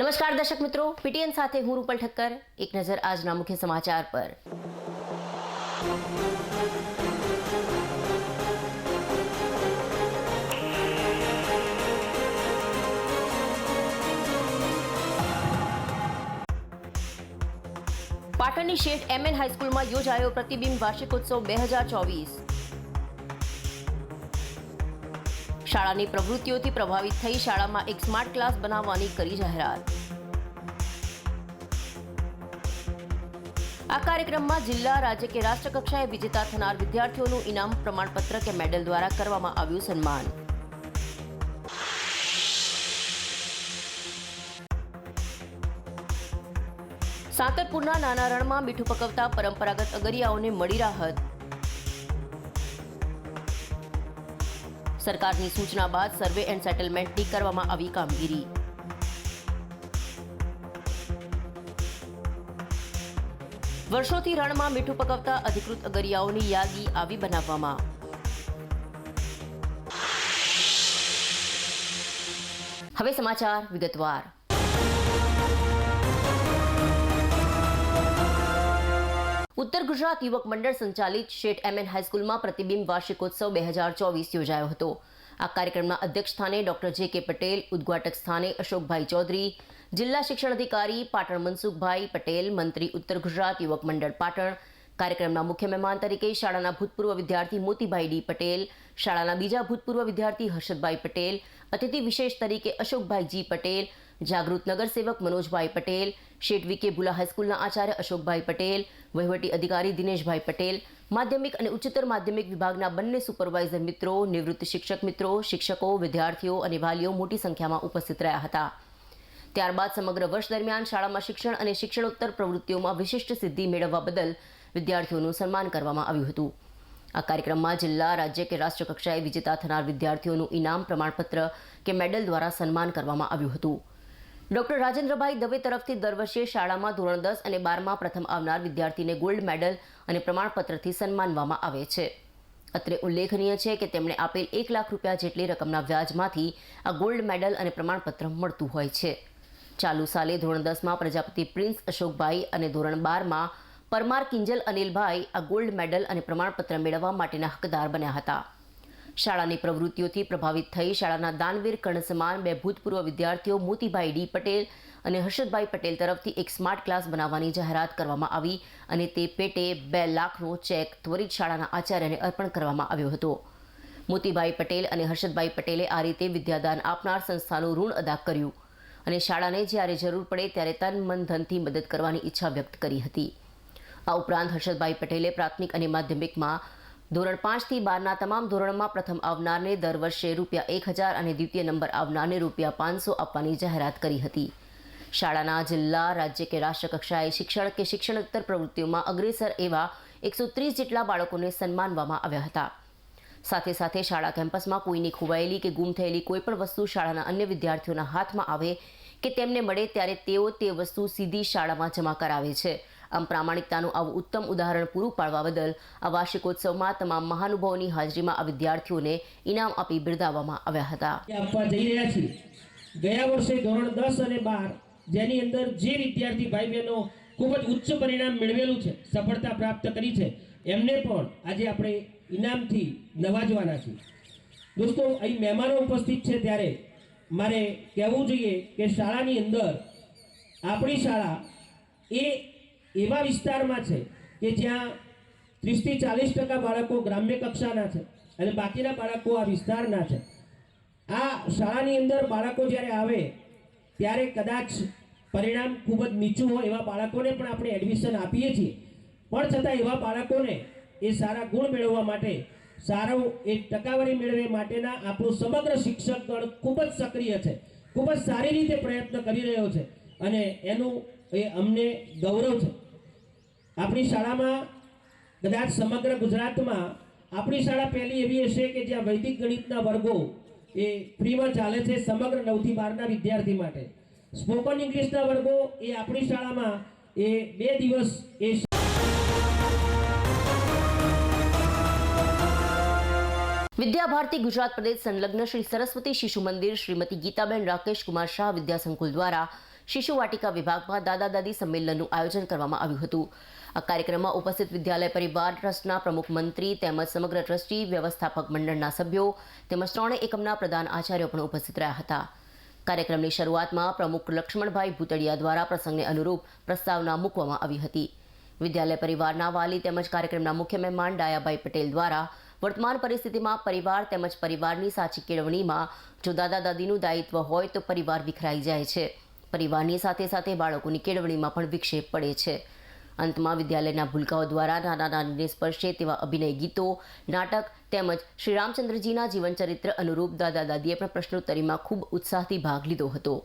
નમસ્કાર દર્શક મિત્રો, પીટીએન સાથે હું રૂપલ ઠક્કર। એક નજર આજના મુખ્ય સમાચાર પર। પાટણની શેઠ એમએન હાઈસ્કૂલમાં યોજાયો પ્રતિબિંબ વાર્ષિકોત્સવ 2024। શાળાની પ્રવૃત્તિઓથી પ્રભાવિત થઈ શાળામાં એક સ્માર્ટ ક્લાસ બનાવવાની કરી જાહેરાત। આ કાર્યક્રમમાં જિલ્લા, રાજ્ય કે રાષ્ટ્ર કક્ષાએ વિજેતા થનાર વિદ્યાર્થીઓનું ઇનામ, પ્રમાણપત્ર કે મેડલ દ્વારા કરવામાં આવ્યું સન્માન। સાંતરપુરના નાના રણમાં મીઠું પકવતા પરંપરાગત અગરિયાઓને મળી રાહત। સરકારની સૂચના બાદ સર્વે એન્ડ સેટલમેન્ટની કરવામાં આવી કામગીરી। વર્ષોથી રણમાં મીઠું પકવતા અધિકૃત અગરિયાઓની યાદી આવી બનાવવામાં। હવે સમાચાર વિગતવાર। ઉત્તર ગુજરાત યુવક મંડળ સંચાલિત શેઠ એમએન હાઈસ્કૂલમાં પ્રતિબિંબ વાર્ષિકોત્સવ 2024 યોજાયો હતો। આ કાર્યક્રમના અધ્યક્ષ સ્થાને ડોક્ટર જે કે પટેલ, ઉદ્ઘાટક સ્થાને અશોકભાઈ ચૌધરી, જિલ્લા શિક્ષણ અધિકારી પાટણ મનસુખભાઈ પટેલ, મંત્રી ઉત્તર ગુજરાત યુવક મંડળ પાટણ। કાર્યક્રમના મુખ્ય મહેમાન તરીકે શાળાના ભૂતપૂર્વ વિદ્યાર્થી મોતીભાઈ ડી પટેલ, શાળાના બીજા ભૂતપૂર્વ વિદ્યાર્થી હર્ષદભાઈ પટેલ, અતિથિ વિશેષ તરીકે અશોકભાઈ જી પટેલ, જાગૃત નગરસેવક મનોજભાઈ પટેલ, શેઠ વીકે ભુલા હાઈસ્કૂલના આચાર્ય અશોકભાઈ પટેલ, વહીવટી અધિકારી દિનેશભાઈ પટેલ, માધ્યમિક અને ઉચ્ચતર માધ્યમિક વિભાગના બંને સુપરવાઇઝર મિત્રો, નિવૃત્ત શિક્ષક મિત્રો, શિક્ષકો, વિદ્યાર્થીઓ અને વાલીઓ મોટી સંખ્યામાં ઉપસ્થિત રહ્યા હતા। ત્યારબાદ સમગ્ર વર્ષ દરમિયાન શાળામાં શિક્ષણ અને શિક્ષણોત્તર પ્રવૃત્તિઓમાં વિશિષ્ટ સિદ્ધિ મેળવવા બદલ વિદ્યાર્થીઓનું સન્માન કરવામાં આવ્યું હતું। આ કાર્યક્રમમાં જિલ્લા, રાજ્ય કે રાષ્ટ્ર કક્ષાએ વિજેતા થનાર વિદ્યાર્થીઓનું ઇનામ, પ્રમાણપત્ર કે મેડલ દ્વારા સન્માન કરવામાં આવ્યું હતું। ડોક્ટર રાજેન્દ્રભાઈ દવે તરફથી દર વર્ષે શાળામાં ધોરણ 10 અને 12માં પ્રથમ આવનાર વિદ્યાર્થીને ગોલ્ડ મેડલ અને પ્રમાણપત્રથી સન્માનવામાં આવે છે। અત્રે ઉલ્લેખનીય છે કે તેમણે આપેલ 1 લાખ રૂપિયા જેટલી રકમના વ્યાજમાંથી આ ગોલ્ડ મેડલ અને પ્રમાણપત્ર મળતું હોય છે। ચાલુ સાલે ધોરણ 10માં પ્રજાપતિ પ્રિન્સ અશોકભાઈ અને ધોરણ 12માં પરમાર કિંજલ અનિલભાઈ આ ગોલ્ડ મેડલ અને પ્રમાણપત્ર મેળવવા માટેના હકદાર બન્યા હતા। શાળાની પ્રવૃત્તિઓથી પ્રભાવિત થઈ શાળાના દાનવીર કર્ણ સમાન બે ભૂતપૂર્વ વિદ્યાર્થીઓ મોતીભાઈ ડી પટેલ અને હર્ષદભાઈ પટેલ તરફથી એક સ્માર્ટ ક્લાસ બનાવવાની જાહેરાત કરવામાં આવી અને તે પેટે 2 લાખનો ચેક ત્વરિત શાળાના આચાર્યને અર્પણ કરવામાં આવ્યો હતો। મોતીભાઈ પટેલ અને હર્ષદભાઈ પટેલે આ રીતે વિદ્યાદાન આપનાર સંસ્થાનું ઋણ અદા કર્યું અને શાળાને જ્યારે જરૂર પડે ત્યારે તન મન ધનથી મદદ કરવાની ઈચ્છા વ્યક્ત કરી હતી। આ ઉપરાંત હર્ષદભાઈ પટેલે પ્રાથમિક અને માધ્યમિકમાં ધોરણ 5 થી 12ના તમામ ધોરણમાં પ્રથમ આવનારને દર વર્ષે ₹1000 અને દ્વિતીય નંબર આવનારને ₹500 આપવાની જાહેરાત કરી હતી। શાળાના જિલ્લા, રાજ્ય કે રાષ્ટ્ર કક્ષાએ શિક્ષણ કે શિક્ષણોત્તર પ્રવૃત્તિઓમાં અગ્રેસર એવા 130 જેટલા બાળકોને સન્માનવામાં આવ્યા હતા। સાથે સાથે શાળા કેમ્પસમાં કોઈની ખોવાયેલી કે ગુમ થયેલી કોઈ પણ વસ્તુ શાળાના અન્ય વિદ્યાર્થીઓના હાથમાં આવે કે તેમને મળે ત્યારે તેઓ તે વસ્તુ સીધી શાળામાં જમા કરાવે છે। આમ પ્રામાણિકતાનું આવું ઉત્તમ ઉદાહરણ પૂરું પાડવા બદલ આ વાર્ષિકોત્સવમાં તમામ મહાનુભાવોની હાજરીમાં આ વિદ્યાર્થીઓને ઇનામ આપી બિરદાવવામાં આવ્યા હતા। આપવા જઈ રહ્યા છીએ ગયા વર્ષે ધોરણ 10 અને 12 જેની અંદર જે વિદ્યાર્થી ભાઈ બહેનો ખૂબ જ ઉચ્ચ પરિણામ મેળવેલું છે, સફળતા પ્રાપ્ત કરી છે, એમને પણ આજે આપણે ઇનામથી નવાજવાના છીએ। દોસ્તો, અહીં મહેમાનો ઉપસ્થિત છે ત્યારે મારે કહેવું જોઈએ કે શાળાની અંદર આપણી શાળા એ એવા વિસ્તારમાં છે કે જ્યાં 30 થી 40% બાળકો ગ્રામ્ય કક્ષાના છે અને બાકીના બાળકો આ વિસ્તારના છે। આ શાળાની અંદર બાળકો જ્યારે આવે ત્યારે કદાચ પરિણામ ખૂબ જ નીચું હોય એવા બાળકોને પણ આપણે એડમિશન આપીએ છીએ, પણ છતાં એવા બાળકોને એ સારા ગુણ મેળવવા માટે, સારો એ ટકાવારી મેળવવા માટેના આપણું સમગ્ર શિક્ષકગણ ખૂબ જ સક્રિય છે, ખૂબ જ સારી રીતે પ્રયત્ન કરી રહ્યો છે અને એનું એ અમને ગૌરવ છે। આપણી શાળામાં કદાચ સમગ્ર ગુજરાતમાં આપણી શાળા પહેલી એવી હશે કે જ્યાં વૈદિક ગણિતના વર્ગો એ ફ્રીમાં ચાલે છે સમગ્ર 9 થી 12ના વિદ્યાર્થી માટે। સ્પોકન ઇંગ્લિશના વર્ગો એ આપણી શાળામાં એ 2 દિવસ એ વિદ્યા ભારતી ગુજરાત પ્રદેશ સંલગ્ન શ્રી સરસ્વતી શિશુ મંદિર શ્રીમતી ગીતાબેન રાકેશ કુમાર શાહ વિદ્યા સંકુલ દ્વારા શિશુ વાટિકા વિભાગમાં દાદા દાદી સંમેલનનું આયોજન કરવામાં આવ્યું હતું. આ કાર્યક્રમમાં ઉપસ્થિત વિદ્યાલય પરિવાર ટ્રસ્ટના પ્રમુખ મંત્રી તેમજ સમગ્ર ટ્રસ્ટી વ્યવસ્થાપક મંડળના સભ્યો તેમજ ત્રણેય એકમના પ્રધાન આચાર્યો પણ ઉપસ્થિત રહ્યા હતા. કાર્યક્રમની શરૂઆતમાં પ્રમુખ લક્ષ્મણભાઈ ભૂતડિયા દ્વારા પ્રસંગને અનુરૂપ પ્રસ્તાવના મૂકવામાં આવી હતી. વિદ્યાલય પરિવારના વાલી તેમજ કાર્યક્રમના મુખ્ય મહેમાન ડાયાભાઈ પટેલ દ્વારા વર્તમાન પરિસ્થિતિમાં પરિવાર તેમજ પરિવારની સાચી કેળવણીમાં જો દાદા દાદીનું દાયિત્વ હોય તો પરિવાર વિખરાઈ જાય છે. પરિવારની સાથે સાથે બાળકોની કેળવણીમાં પણ વિક્ષેપ પડે છે. અંતમાં વિદ્યાલયના ભૂલકાઓ દ્વારા નાના નાનીને સ્પર્શે તેવા અભિનય ગીતો, નાટક તેમજ શ્રી રામચંદ્રજીના જીવનચરિત્ર અનુરૂપ દાદા દાદીએ પણ પ્રશ્નોત્તરીમાં ખૂબ ઉત્સાહથી ભાગ લીધો હતો.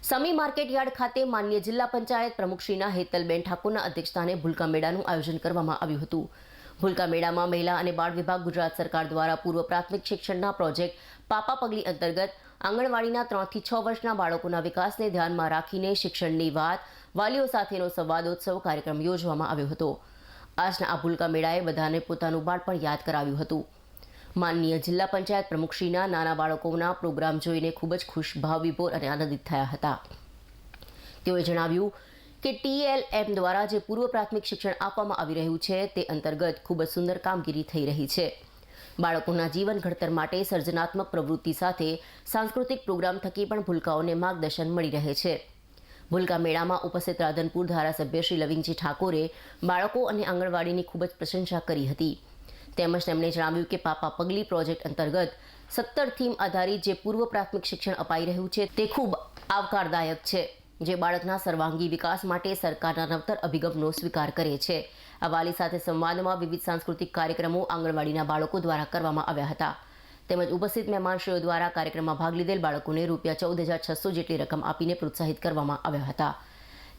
સમી માર્કેટયાર્ડ ખાતે માનનીય જિલ્લા પંચાયત પ્રમુખશ્રીના હેતલબેન ઠાકોરના અધ્યક્ષસ્થાને ભૂલકા મેળાનું આયોજન કરવામાં આવ્યું હતું. ભૂલકા મેળામાં મહિલા અને બાળ વિભાગ ગુજરાત સરકાર દ્વારા પૂર્વ પ્રાથમિક શિક્ષણના પ્રોજેક્ટ પાપા પગલી અંતર્ગત આંગણવાડીના 3 થી 6 વર્ષના બાળકોના વિકાસને ધ્યાનમાં રાખીને શિક્ષણની વાત વાલીઓ સાથેનો સંવાદોત્સવ કાર્યક્રમ યોજવામાં આવ્યો હતો. આજના આ ભૂલકા મેળાએ બધાને પોતાનું બાળપણ યાદ કરાવ્યું હતું. માનનીય જિલ્લા પંચાયત પ્રમુખશ્રીના નાના બાળકોના પ્રોગ્રામ જોઈને ખૂબ જ ખુશ, ભાવવિભોર અને આનંદિત થયા હતા. તેઓએ જણાવ્યું કે TLM દ્વારા જે પૂર્વ પ્રાથમિક શિક્ષણ આપવામાં આવી રહ્યું છે તે અંતર્ગત ખૂબ જ સુંદર કામગીરી થઈ રહી છે. બાળકોના જીવન ઘડતર માટે સર્જનાત્મક પ્રવૃત્તિ સાથે સાંસ્કૃતિક પ્રોગ્રામ થકી પણ ભૂલકાઓને માર્ગદર્શન મળી રહે છે. ભૂલકા મેળામાં ઉપસ્થિત રાધનપુર ધારાસભ્ય શ્રી લવિંગજી ઠાકોરે બાળકો અને આંગણવાડીની ખૂબ જ પ્રશંસા કરી હતી. તેમજ તેમણે જણાવ્યું કે પાપા પગલી પ્રોજેક્ટ અંતર્ગત 17 થીમ આધારિત જે પૂર્વ પ્રાથમિક શિક્ષણ અપાઈ રહ્યું છે તે ખૂબ આવકારદાયક છે, જે બાળકના સર્વાંગી વિકાસ માટે સરકારના નવતર અભિગમનો સ્વીકાર કરે છે. આ વાલી સાથે સંવાદમાં વિવિધ સાંસ્કૃતિક કાર્યક્રમો આંગણવાડીના બાળકો દ્વારા કરવામાં આવ્યા હતા. તેમજ ઉપસ્થિત મહેમાનશ્રીઓ દ્વારા કાર્યક્રમમાં ભાગ લીધેલ બાળકોને ₹14,600 જેટલી રકમ આપીને પ્રોત્સાહિત કરવામાં આવ્યા હતા.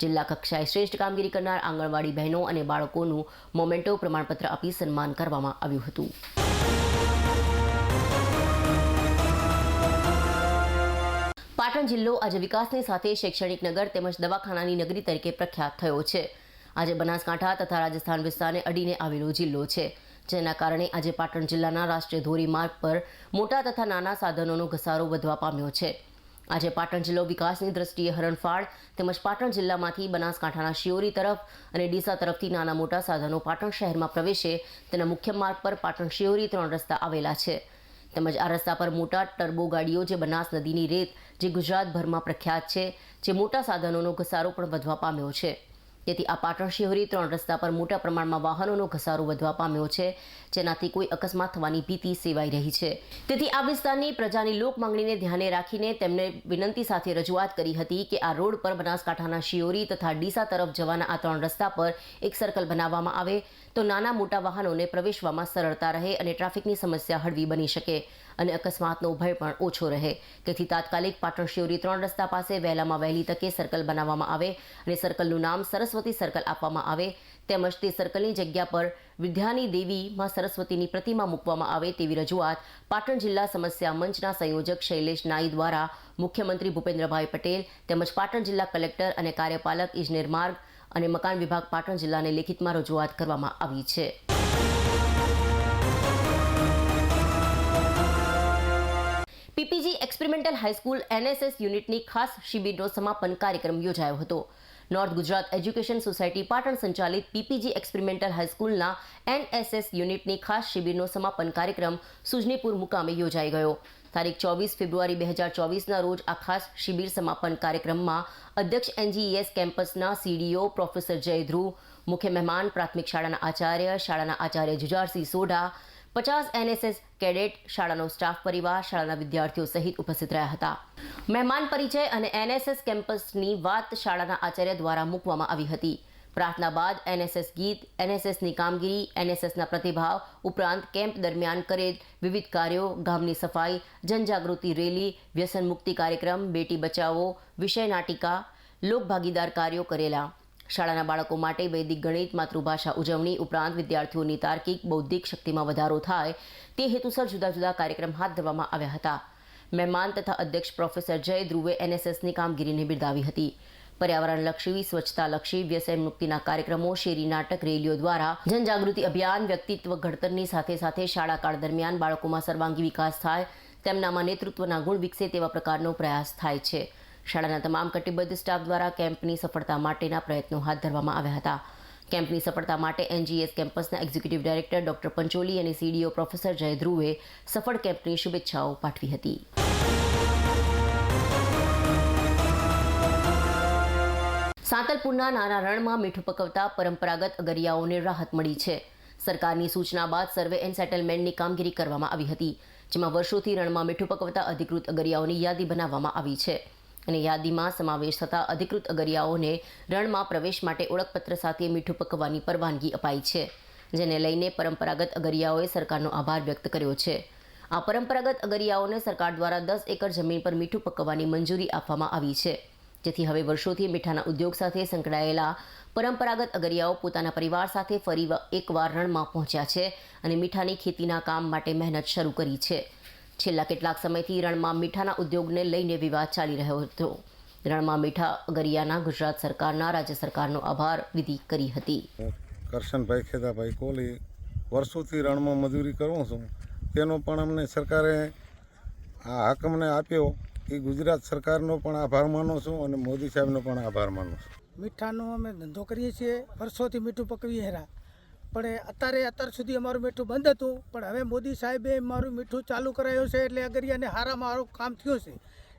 જિલ્લા કક્ષાએ શ્રેષ્ઠ કામગીરી કરનાર આંગણવાડી બહેનો અને બાળકોનું મોમેન્ટો પ્રમાણપત્ર આપી સન્માન કરવામાં આવ્યું હતું. પાટણ જિલ્લો આજે વિકાસની સાથે શૈક્ષણિક નગર તેમજ દવાખાનાની નગરી તરીકે પ્રખ્યાત થયો છે. આજે બનાસકાંઠા તથા રાજસ્થાન વિસ્તારને અડીને આવેલો જિલ્લો છે, જેના કારણે આજે પાટણ જિલ્લાના રાષ્ટ્રીય ધોરીમાર્ગ પર મોટા તથા નાના સાધનોનો ઘસારો વધવા પામ્યો છે. આજે પાટણ જિલ્લો વિકાસની દ્રષ્ટિએ હરણફાળ તેમજ પાટણ જિલ્લામાંથી બનાસકાંઠાના શિયોરી તરફ અને ડીસા તરફથી નાના મોટા સાધનો પાટણ શહેરમાં પ્રવેશે તેના મુખ્ય માર્ગ પર પાટણ શિયોરી 3 રસ્તા આવેલા છે. તેમજ આ રસ્તા પર મોટા ટર્બો ગાડીઓ જે બનાસ નદીની રેત જે ગુજરાતભરમાં પ્રખ્યાત છે, જે મોટા સાધનોનો ઘસારો પણ વધવા પામ્યો છે. તેથી આ પાટણ શિહોરી 3 રસ્તા પર મોટા પ્રમાણમાં વાહનોનો ઘસારો વધવા પામ્યો છે, જેનાથી કોઈ અકસ્માત થવાની ભીતિ સેવાઈ રહી છે. તેથી આ વિસ્તારની પ્રજાની લોક માંગણીને ધ્યાને રાખીને તેમને વિનંતી સાથે રજૂઆત કરી હતી કે આ રોડ પર બનાસકાંઠાના શિયોરી તથા ડીસા તરફ જવાના આ 3 રસ્તા પર એક સર્કલ બનાવવામાં આવે તો નાના મોટા વાહનોને પ્રવેશવામાં સરળતા રહે અને ટ્રાફિકની સમસ્યા હળવી બની શકે અને અકસ્માતનો ભય પણ ઓછો રહે. તેથી તાત્કાલિક પાટણ શિયોરી 3 રસ્તા પાસે વહેલામાં વહેલી તકે સર્કલ બનાવવામાં આવે અને સર્કલનું નામ સરસ્વતી સર્કલ આપવામાં આવે. તેમજ તે સર્કલની જગ્યા પર વિદ્યાની દેવી માં સરસ્વતીની પ્રતિમા મૂકવામાં આવે તેવી રજૂઆત પાટણ જિલ્લા સમસ્યા મંચના સંયોજક શૈલેષ નાઈ દ્વારા મુખ્યમંત્રી ભૂપેન્દ્રભાઈ પટેલ તેમજ પાટણ જિલ્લા કલેક્ટર અને કાર્યપાલક ઇજનેર માર્ગ અને મકાન વિભાગ પાટણ જિલ્લાને લેખિતમાં રજૂઆત કરવામાં આવી છે. પીપીજી એક્સપેરિમેન્ટલ હાઈસ્કૂલ NSS યુનિટની ખાસ શિબિરનો સમાપન કાર્યક્રમ યોજાયો હતો. North Gujarat education society Patan સંચાલિત પીપીજી એક્સપેરિમેન્ટલ હાઈસ્કૂલના NSS યુનિટની ખાસ શિબિરનો સમાપન કાર્યક્રમ સુજનીપુર મુકામે યોજાઈ ગયો. તારીખ 24 ફેબ્રુઆરી 2024ના રોજ આ ખાસ શિબિર સમાપન કાર્યક્રમમાં અધ્યક્ષ NGES કેમ્પસના CDO પ્રોફેસર જય ધ્રુવ, મુખ્ય મહેમાન પ્રાથમિક શાળાના આચાર્ય જુજારસિંહ સોઢા, 50 NSS કેડેટ, શાળાનો સ્ટાફ પરિવાર, શાળાના વિદ્યાર્થીઓ સહિત ઉપસ્થિત રહ્યા હતા. મહેમાન પરિચય અને NSS કેમ્પસની વાત શાળાના આચાર્ય દ્વારા મૂકવામાં આવી હતી. પ્રાર્થના બાદ NSS ગીત, NSSની કામગીરી, NSSના પ્રતિભાવ ઉપરાંત કેમ્પ દરમિયાન કરેલ વિવિધ કાર્યો, ગામની સફાઈ, જનજાગૃતિ રેલી, વ્યસન મુક્તિ કાર્યક્રમ, બેટી બચાવો, વિષય નાટિકા, લોકભાગીદાર કાર્યો કરેલા. શાળાના બાળકો માટે વૈદિક ગણિત, માતૃભાષા ઉજવણી ઉપરાંત વિદ્યાર્થીઓની તાર્કિક બૌદ્ધિક શક્તિમાં વધારો થાય તે હેતુસર જુદા જુદા કાર્યક્રમ હાથ ધરવામાં આવ્યા હતા. મહેમાન તથા અધ્યક્ષ પ્રોફેસર જય ધ્રુવે NSSની કામગીરીને બિરદાવી હતી. પર્યાવરણલક્ષી, સ્વચ્છતાલક્ષી, વ્યસન મુક્તિના કાર્યક્રમો, શેરી નાટક, રેલીઓ દ્વારા જનજાગૃતિ અભિયાન, વ્યક્તિત્વ ઘડતરની સાથે સાથે શાળા કાળ દરમિયાન બાળકોમાં સર્વાંગી વિકાસ થાય તેમનામાં નેતૃત્વના ગુણ વિકસે તેવા પ્રકારનો પ્રયાસ થાય છે. શાળાના તમામ કટિબદ્ધ સ્ટાફ દ્વારા કેમ્પની સફળતા માટેના પ્રયત્નો હાથ ધરવામાં આવ્યા હતા. કેમ્પની સફળતા માટે NGS કેમ્પસના એક્ઝિક્યુટિવ ડાયરેક્ટર ડોક્ટર પંચોલી અને CDO પ્રોફેસર જય ધ્રુવે સફળ કેમ્પની શુભેચ્છાઓ પાઠવી હતી. સાંતલપુરના નાના રણમાં મીઠું પકવતા પરંપરાગત અગરિયાઓને રાહત મળી છે. સરકારની સૂચના બાદ સર્વે એન્ડ સેટલમેન્ટની કામગીરી કરવામાં આવી હતી, જેમાં વર્ષોથી રણમાં મીઠું પકવતા અધિકૃત અગરિયાઓની યાદી બનાવવામાં આવી છે અને યાદીમાં સમાવેશ થતા અધિકૃત અગરિયાઓને રણમાં પ્રવેશ માટે ઓળખપત્ર સાથે મીઠું પકવવાની પરવાનગી અપાઈ છે, જેને લઈને પરંપરાગત અગરિયાઓએ સરકારનો આભાર વ્યક્ત કર્યો છે. આ પરંપરાગત અગરિયાઓને સરકાર દ્વારા 10 એકર જમીન પર મીઠું પકવવાની મંજૂરી આપવામાં આવી છે, જેથી હવે વર્ષોથી મીઠાના ઉદ્યોગ સાથે સંકળાયેલા પરંપરાગત અગરિયાઓ પોતાના પરિવાર સાથે ફરી એકવાર રણમાં પહોંચ્યા છે અને મીઠાની ખેતીના કામ માટે મહેનત શરૂ કરી છે. છેલ્લા કેટલાક સમયથી રણમાં મીઠાના ઉદ્યોગને લઈને વિવાદ ચાલી રહ્યો હતો. રણમાં મીઠા અગરિયાના ગુજરાત સરકારના રાજ્ય સરકારનો આભાર વિધિ કરી હતી. કરશનભાઈ ખેદાભાઈ કોહલી વર્ષોથી રણમાં મજૂરી કરું છું. તેનો પણ અમને સરકારે આ હક અમને આપ્યો એ ગુજરાત સરકારનો પણ આભાર માનું છું અને મોદી સાહેબનો પણ આભાર માનું છું. મીઠાનો અમે ધંધો કરીએ છીએ, વર્ષોથી મીઠું પકવીએ હેરા, પણ અત્યાર સુધી અમારું મીઠું બંધ હતું, પણ હવે મોદી સાહેબે મારું મીઠું ચાલુ કરાયું છે એટલે અગરિયાને હારામાં સારું કામ થયું છે,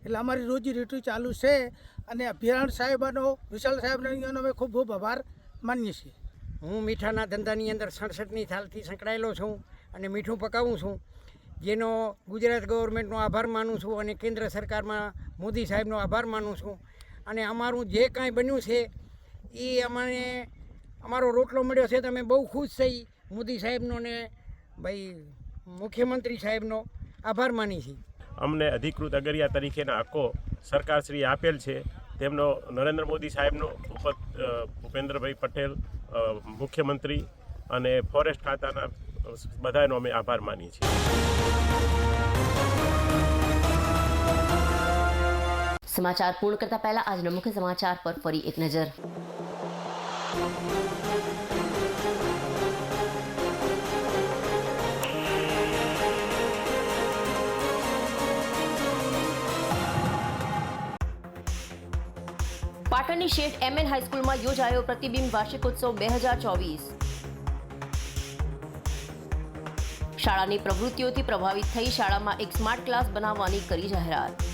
એટલે અમારી રોજી રોટી ચાલુ છે અને અભિયાણ સાહેબનો, વિશાલ સાહેબનો અમે ખૂબ ખૂબ આભાર માનીએ છીએ. હું મીઠાના ધંધાની અંદર 67ની સાલથી સંકળાયેલો છું અને મીઠું પકાવું છું, જેનો ગુજરાત ગવર્મેન્ટનો આભાર માનું છું અને કેન્દ્ર સરકારમાં મોદી સાહેબનો આભાર માનું છું. અને અમારું જે કાંઈ બન્યું છે એ અમારો રોટલો મળ્યો છે તો અમે બહુ ખુશ થઈ. મોદી સાહેબનો ને ભાઈ મુખ્યમંત્રી સાહેબનો આભાર માની છીએ. અમને અધિકૃત અગરિયા તરીકેના હક્કો સરકારશ્રીએ આપેલ છે, તેમનો નરેન્દ્ર મોદી સાહેબનો, ભૂપેન્દ્રભાઈ પટેલ મુખ્યમંત્રી અને ફોરેસ્ટ ખાતાના બધાનો અમે આભાર માનીએ છીએ. સમાચાર પૂર્ણ કરતા પહેલા આજના મુખ્ય સમાચાર પર ફરી એક નજર. પાટણની શેઠ MN હાઈસ્કૂલમાં યોજાયો પ્રતિબિંબ વાર્ષિકોત્સવ 2024. શાળાની પ્રવૃત્તિઓથી પ્રભાવિત થઈ શાળામાં એક સ્માર્ટ ક્લાસ બનાવવાની કરી જાહેરાત.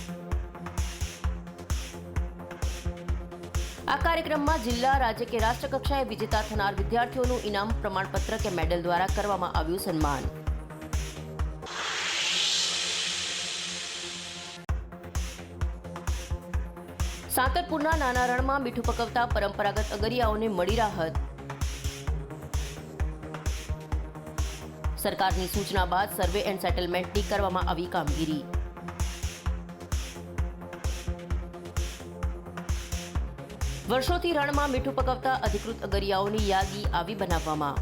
આ કાર્યક્રમમાં જિલ્લા, રાજ્ય કે રાષ્ટ્ર કક્ષાએ વિજેતા થનાર વિદ્યાર્થીઓનું ઇનામ, પ્રમાણપત્ર કે મેડલ દ્વારા કરવામાં આવ્યું સન્માન. સાંતલપુરના નાના રણમાં મીઠું પકવતા પરંપરાગત અગરિયાઓને મળી રાહત. સરકારની સૂચના બાદ સર્વે એન્ડ સેટલમેન્ટની કરવામાં આવી કામગીરી. વર્ષોથી રણમાં મીઠું પકવતા અધિકૃત અગરિયાઓની યાદી આવી બનાવવામાં.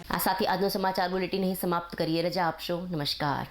આ સાથે આજનો સમાચાર બુલેટિન અહીં સમાપ્ત કરીએ. રજા આપશો. નમસ્કાર.